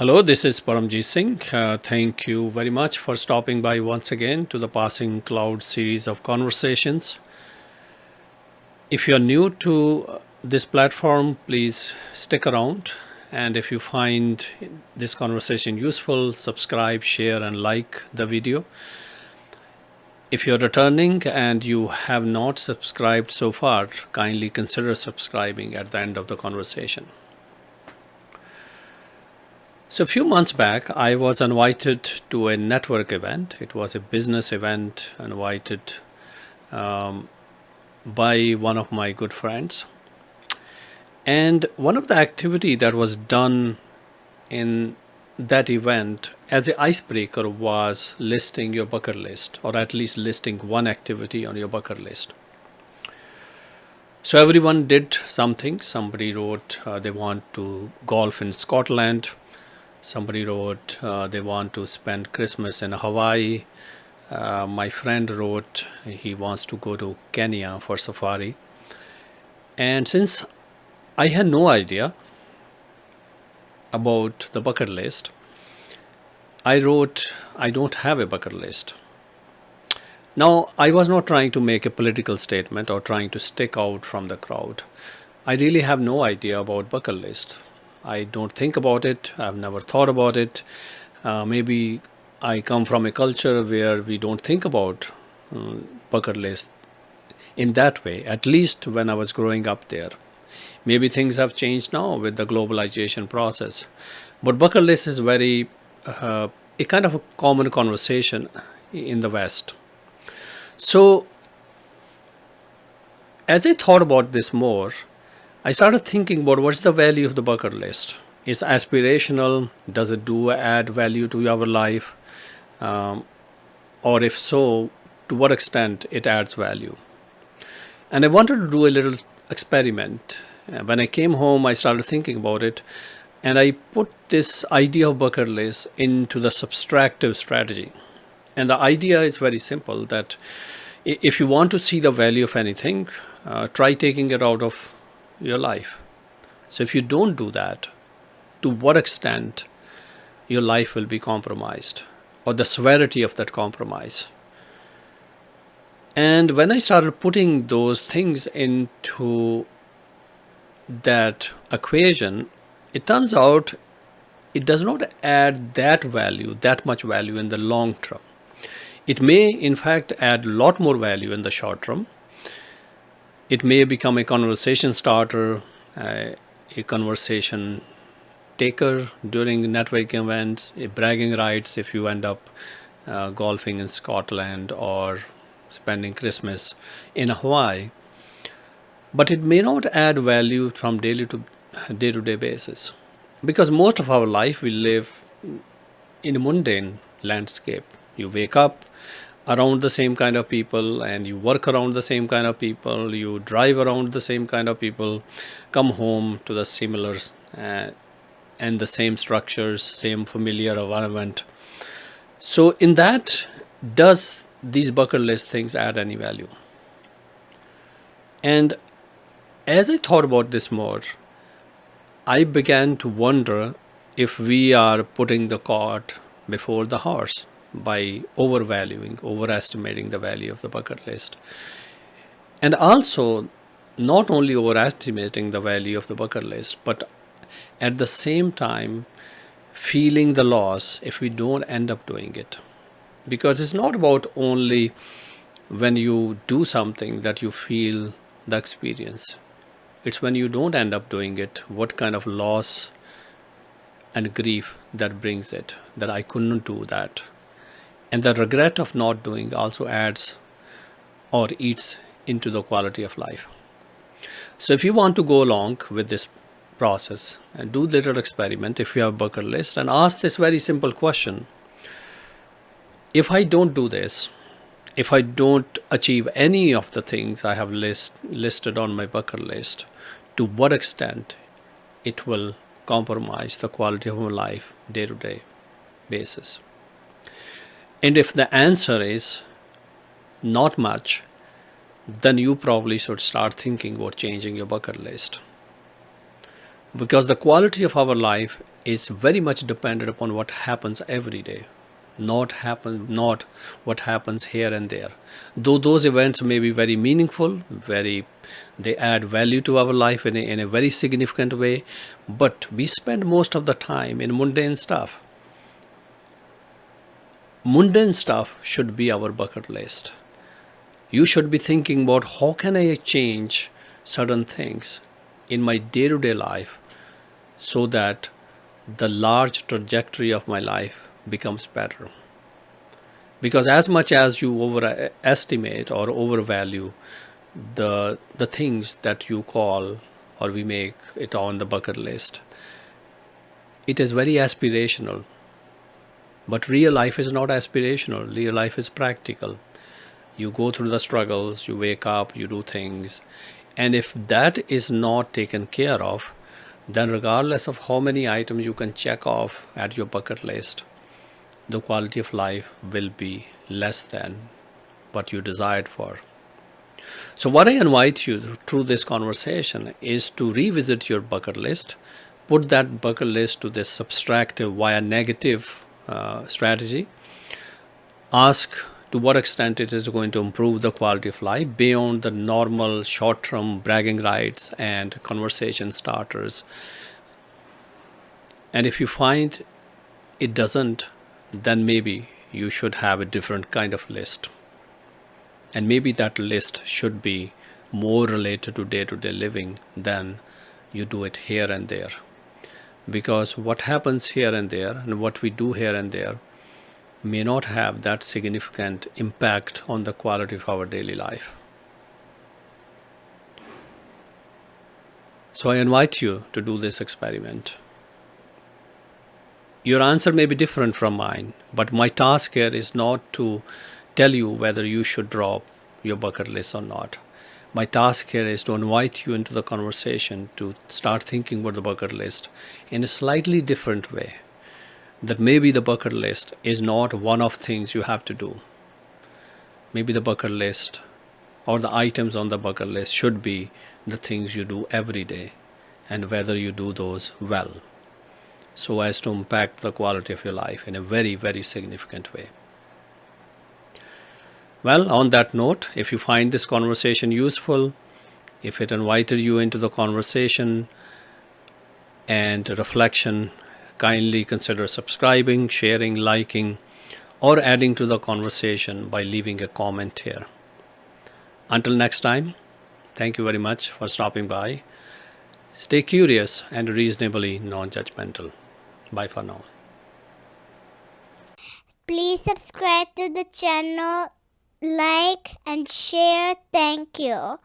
Hello, this is Parmjit Singh. Thank you very much for stopping by once again to the Passing Cloud series of conversations. If you're new to this platform, please stick around. And if you find this conversation useful, subscribe, share, and like the video. If you're returning and you have not subscribed so far, kindly consider subscribing at the end of the conversation. So a few months back, I was invited to a network event. It was a business event invited by one of my good friends. And one of the activity that was done in that event as an icebreaker was listing your bucket list, or at least listing one activity on your bucket list. So everyone did something. Somebody wrote they want to golf in Scotland. Somebody wrote they want to spend Christmas in Hawaii. My friend wrote he wants to go to Kenya for safari. And since I had no idea about the bucket list, I wrote, I don't have a bucket list. Now, I was not trying to make a political statement or trying to stick out from the crowd. I really have no idea about bucket list. I don't think about it. I've never thought about it. Maybe I come from a culture where we don't think about bucket list in that way, at least when I was growing up there. Maybe things have changed now with the globalization process. But bucket list is very a kind of a common conversation in the West. So as I thought about this more, I started thinking about what's the value of the bucket list. Is aspirational? Does it do add value to our life? Or if so, to what extent it adds value? And I wanted to do a little experiment. When I came home, I started thinking about it, and I put this idea of bucket list into the subtractive strategy. And the idea is very simple, that if you want to see the value of anything, try taking it out of your life. So if you don't do that, to what extent your life will be compromised, or the severity of that compromise. And when I started putting those things into that equation, it turns out it does not add that much value in the long term. It may in fact add a lot more value in the short term. It may become a conversation starter, a conversation taker during networking events, a bragging rights if you end up golfing in Scotland or spending Christmas in Hawaii. But it may not add value from day to day basis, because most of our life we live in a mundane landscape. You wake up around the same kind of people, and you work around the same kind of people, you drive around the same kind of people, come home to the similar and the same structures, same familiar environment. So in that, does these bucket list things add any value? And as I thought about this more, I began to wonder if we are putting the cart before the horse by overestimating the value of the bucket list. And also, not only overestimating the value of the bucket list, but at the same time, feeling the loss if we don't end up doing it. Because it's not about only when you do something that you feel the experience. It's when you don't end up doing it, what kind of loss and grief that brings it, that I couldn't do that. And the regret of not doing also adds or eats into the quality of life. So if you want to go along with this process and do the little experiment, if you have a bucket list, and ask this very simple question: if I don't do this, if I don't achieve any of the things I have listed on my bucket list, to what extent it will compromise the quality of my life day to day basis? And if the answer is not much, then you probably should start thinking about changing your bucket list. Because the quality of our life is very much dependent upon what happens every day, not what happens here and there. Though those events may be very meaningful, very they add value to our life in a very significant way, but we spend most of the time in mundane stuff. Mundane stuff should be our bucket list. You should be thinking about how can I change certain things in my day-to-day life so that the large trajectory of my life becomes better. Because as much as you overestimate or overvalue the things that you call or we make it on the bucket list, it is very aspirational. But real life is not aspirational. Real life is practical. You go through the struggles, you wake up, you do things. And if that is not taken care of, then regardless of how many items you can check off at your bucket list, the quality of life will be less than what you desired for. So, what I invite you through this conversation is to revisit your bucket list, put that bucket list to this subtractive via negative strategy, ask to what extent it is going to improve the quality of life beyond the normal short term bragging rights and conversation starters. And if you find it doesn't, then maybe you should have a different kind of list. And maybe that list should be more related to day living than you do it here and there. Because what happens here and there and what we do here and there may not have that significant impact on the quality of our daily life. So I invite you to do this experiment. Your answer may be different from mine, but my task here is not to tell you whether you should drop your bucket list or not. My task here is to invite you into the conversation to start thinking about the bucket list in a slightly different way. That maybe the bucket list is not one of things you have to do. Maybe the bucket list or the items on the bucket list should be the things you do every day and whether you do those well, so as to impact the quality of your life in a very, very significant way. Well, on that note, if you find this conversation useful, if it invited you into the conversation and reflection, kindly consider subscribing, sharing, liking, or adding to the conversation by leaving a comment here. Until next time, thank you very much for stopping by. Stay curious and reasonably non-judgmental. Bye for now. Please subscribe to the channel, like and share. Thank you.